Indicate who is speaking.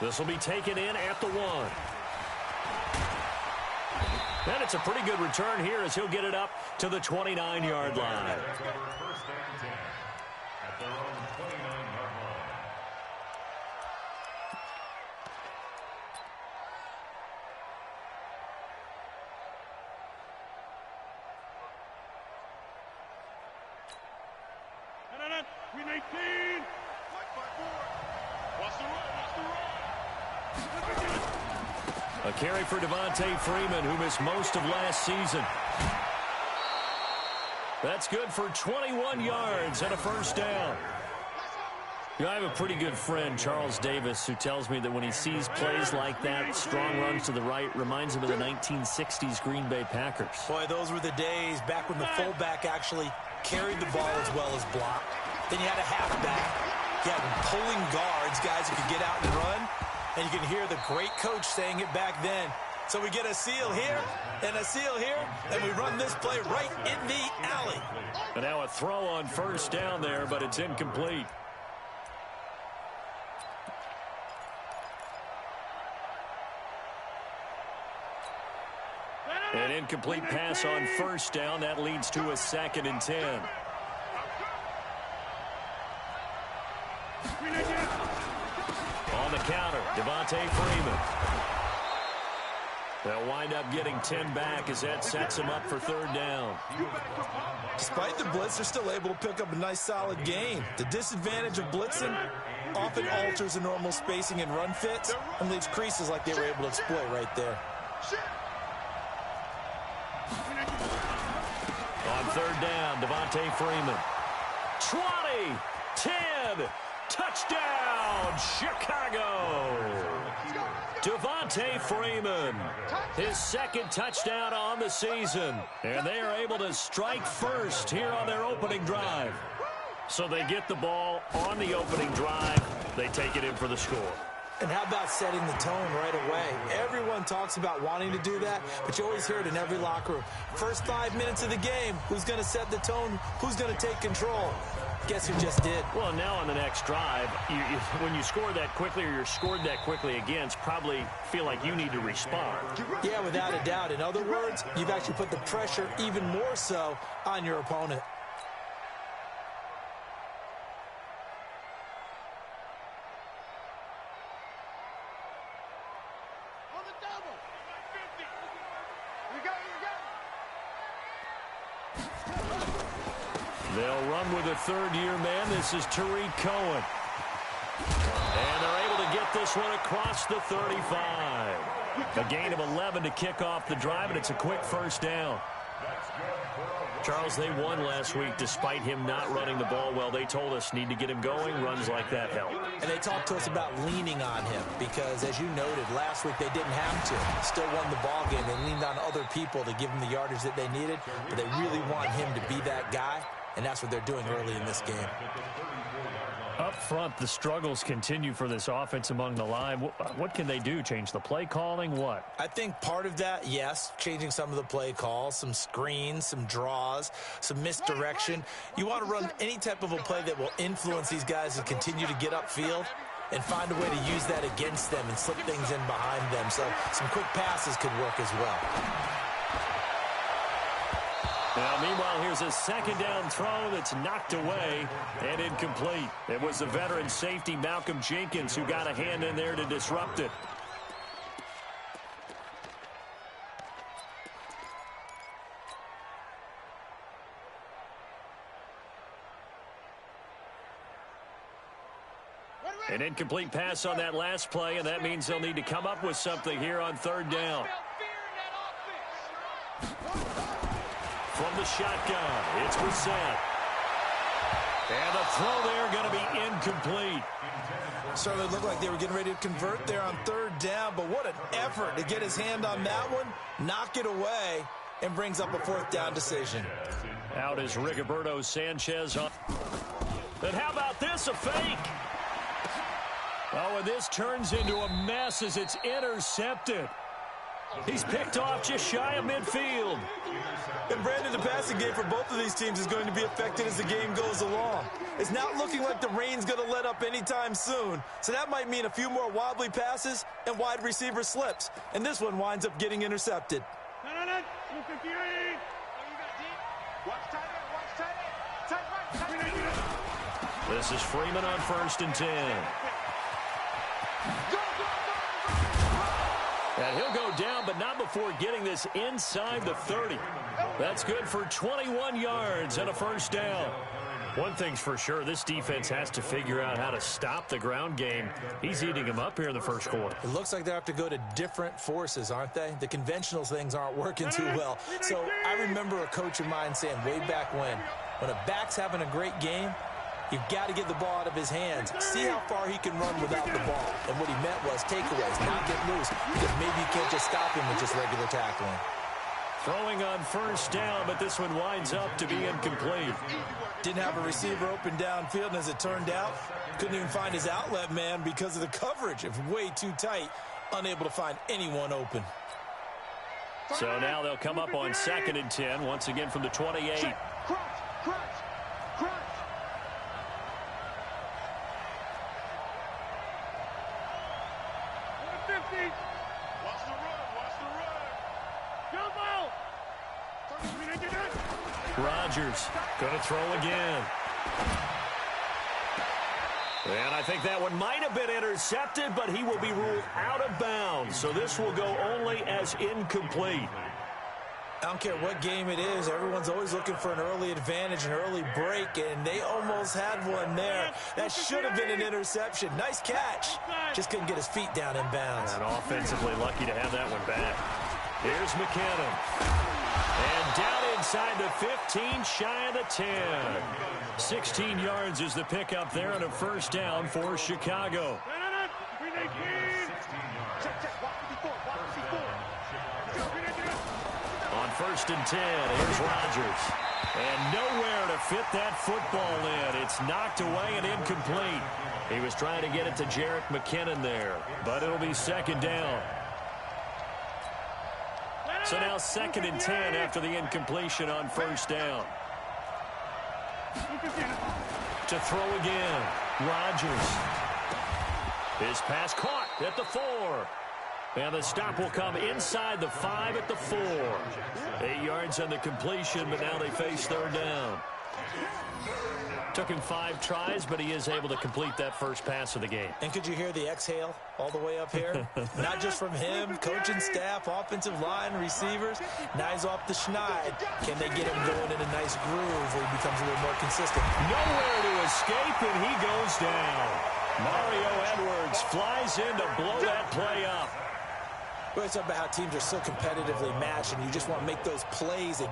Speaker 1: This will be taken in at the 1. And it's a pretty good return here as he'll get it up to the 29-yard line. A carry for Devontae Freeman, who missed most of last season. That's good for 21 yards and a first down. You know, I have a pretty good friend, Charles Davis, who tells me that when he sees plays like that, strong runs to the right, reminds him of the 1960s Green Bay Packers.
Speaker 2: Boy, those were the days back when the fullback actually carried the ball as well as blocked. Then you had a halfback. You had pulling guards, guys who could get out and run. And you can hear the great coach saying it back then. So we get a seal here and a seal here, and we run this play right in the alley.
Speaker 1: And now a throw on first down there, but it's incomplete. An incomplete pass on first down. That leads to a 2nd and 10. On the counter, Devontae Freeman. They'll wind up getting 10 back as that sets him up for 3rd down.
Speaker 2: Despite the blitz, they're still able to pick up a nice, solid gain. The disadvantage of blitzing often alters the normal spacing and run fits and leaves creases like they were able to exploit right there.
Speaker 1: On 3rd down, Devontae Freeman. 20, 10, touchdown, Chicago. Devontae Freeman, his 2nd touchdown on the season. And they are able to strike first here on their opening drive. So they get the ball on the opening drive. They take it in for the score.
Speaker 2: And how about setting the tone right away? Everyone talks about wanting to do that, but you always hear it in every locker room. First 5 minutes of the game, who's going to set the tone? Who's going to take control? Guess who just did?
Speaker 1: Well, now on the next drive, when you score that quickly or you're scored that quickly against, probably feel like you need to respond.
Speaker 2: Yeah, without a doubt. In other words, you've actually put the pressure even more so on your opponent.
Speaker 1: They'll run with a 3rd-year man. This is Tariq Cohen. And they're able to get this one across the 35. A gain of 11 to kick off the drive, and it's a quick first down. Charles, they won last week despite him not running the ball well. They told us need to get him going. Runs like that help.
Speaker 2: And they talked to us about leaning on him because, as you noted, last week they didn't have to. Still won the ball game. They leaned on other people to give them the yardage that they needed, but they really want him to be that guy, and that's what they're doing early in this game.
Speaker 1: Up front, the struggles continue for this offense among the line. What can they do? Change the play calling? What?
Speaker 2: I think part of that, yes, changing some of the play calls, some screens, some draws, some misdirection. You want to run any type of a play that will influence these guys and continue to get upfield and find a way to use that against them and slip things in behind them. So some quick passes could work as well.
Speaker 1: Now, meanwhile, here's a 2nd down throw that's knocked away and incomplete. It was the veteran safety, Malcolm Jenkins, who got a hand in there to disrupt it. An incomplete pass on that last play, and that means they'll need to come up with something here on 3rd down. From the shotgun, it's Brissett. And the throw there going to be incomplete.
Speaker 2: Certainly looked like they were getting ready to convert there on 3rd down, but what an effort to get his hand on that one, knock it away, and brings up a 4th down decision.
Speaker 1: Out is Rigoberto Sanchez. And how about this, a fake? Oh, and this turns into a mess as it's intercepted. He's picked off just shy of midfield.
Speaker 2: And Brandon, the passing game for both of these teams is going to be affected as the game goes along. It's not looking like the rain's going to let up anytime soon, so that might mean a few more wobbly passes and wide receiver slips. And this one winds up getting intercepted.
Speaker 1: This is Freeman on 1st and 10. And he'll go down, but not before getting this inside the 30. That's good for 21 yards and a first down. One thing's for sure, this defense has to figure out how to stop the ground game. He's eating him up here in the first quarter.
Speaker 2: It looks like they have to go to different forces, aren't they? The conventional things aren't working too well. So I remember a coach of mine saying way back when a back's having a great game, you've got to get the ball out of his hands. See how far he can run without the ball. And what he meant was takeaways, not get loose, because maybe you can't just stop him with just regular tackling.
Speaker 1: Throwing on 1st down, but this one winds up to be incomplete.
Speaker 2: Didn't have a receiver open downfield, and as it turned out, couldn't even find his outlet man because of the coverage. It was way too tight, unable to find anyone open.
Speaker 1: So now they'll come up on 2nd and 10, once again from the 28. Rodgers going to throw again. And I think that one might have been intercepted, but he will be ruled out of bounds. So this will go only as incomplete.
Speaker 2: I don't care what game it is. Everyone's always looking for an early advantage, an early break, and they almost had one there. That should have been an interception. Nice catch. Just couldn't get his feet down in bounds.
Speaker 1: And offensively lucky to have that one back. Here's McKinnon. And down inside the 15, shy of the 10. 16 yards is the pickup there on a first down for Chicago. On 1st and 10, here's Rodgers. And nowhere to fit that football in. It's knocked away and incomplete. He was trying to get it to Jerick McKinnon there, but it'll be 2nd down. So now 2nd and 10 after the incompletion on 1st down. To throw again, Rodgers. His pass caught at the 4. And the stop will come inside the 5 at the 4. 8 yards on the completion, but now they face 3rd down. Took him 5 tries, but he is able to complete that first pass of the game.
Speaker 2: And could you hear the exhale all the way up here? Not just from him, coaching staff, offensive line, receivers. Now he's off the schneid. Can they get him going in a nice groove where he becomes a little more consistent?
Speaker 1: Nowhere to escape, and he goes down. Mario Edwards flies in to blow that play up.
Speaker 2: Well, it's about how teams are so competitively matched, and you just want to make those plays.